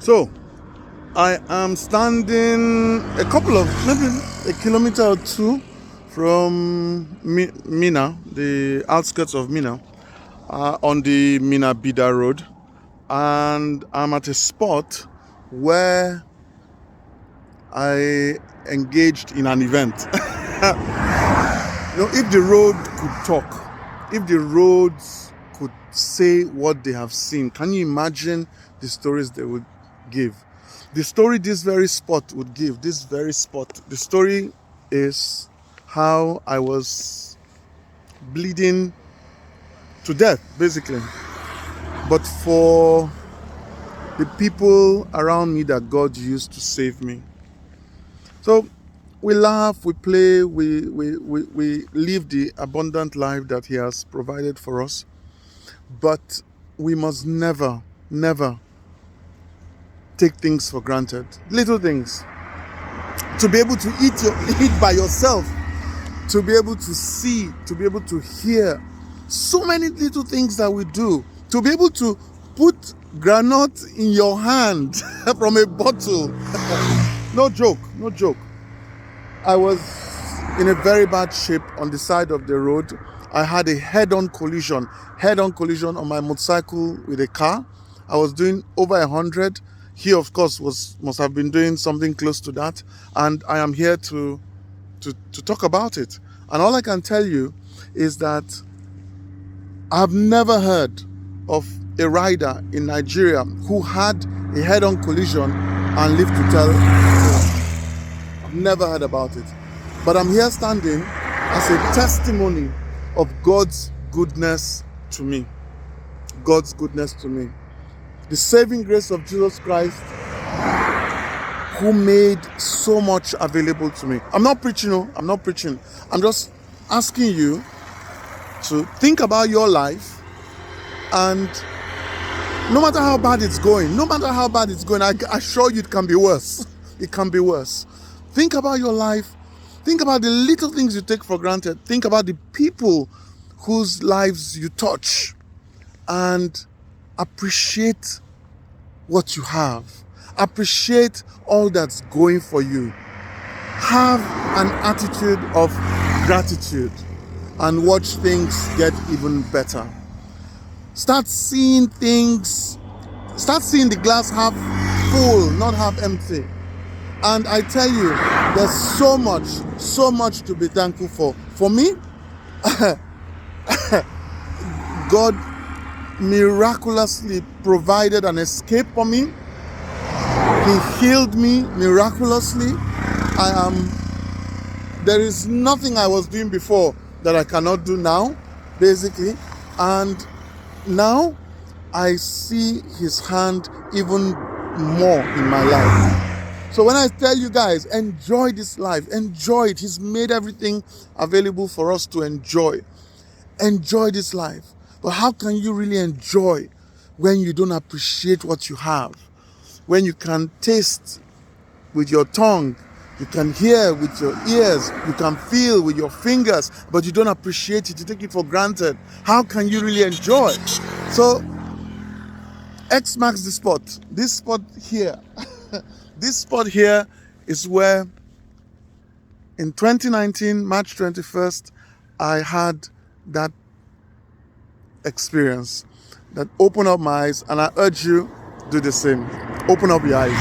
So I am standing maybe a kilometer or two from Mina, the outskirts of Mina, on the Mina Bida Road, and I'm at a spot where I engaged in an event. If the road could talk, if the roads could say what they have seen, can you imagine the stories they would give? The story this very spot would give, the story is how I was bleeding to death, basically. But for the people around me that God used to save me. So we laugh, we play, we live the abundant life that He has provided for us. But we must never take things for granted. Little things. To be able to eat by yourself, to be able to see, to be able to hear. So many little things that we do. To be able to put granite in your hand from a bottle. No joke. I was in a very bad shape on the side of the road. I had a head-on collision on my motorcycle with a car. I was doing over 100. He, of course, must have been doing something close to that. And I am here to talk about it. And all I can tell you is that I've never heard of a rider in Nigeria who had a head-on collision and lived to tell. I've never heard about it. But I'm here standing as a testimony of God's goodness to me. God's goodness to me. The saving grace of Jesus Christ, who made so much available to me. I'm not preaching. I'm just asking you to think about your life, and no matter how bad it's going, I assure you it can be worse. It can be worse. Think about your life. Think about the little things you take for granted. Think about the people whose lives you touch, and appreciate what you have. Appreciate all that's going for you. Have an attitude of gratitude and watch things get even better. Start seeing the glass half full, not half empty. And I tell you, there's so much to be thankful for. For me, God miraculously provided an escape for me. He healed me miraculously. There is nothing I was doing before that I cannot do now, basically. And now I see His hand even more in my life. So when I tell you guys, enjoy this life, enjoy it. He's made everything available for us to enjoy. Enjoy this life. But how can you really enjoy when you don't appreciate what you have? When you can taste with your tongue, you can hear with your ears, you can feel with your fingers, but you don't appreciate it, you take it for granted. How can you really enjoy? So, X marks the spot. This spot here. This spot here is where in 2019, March 21st, I had that experience that opened up my eyes, and I urge you, do the same. Open up your eyes.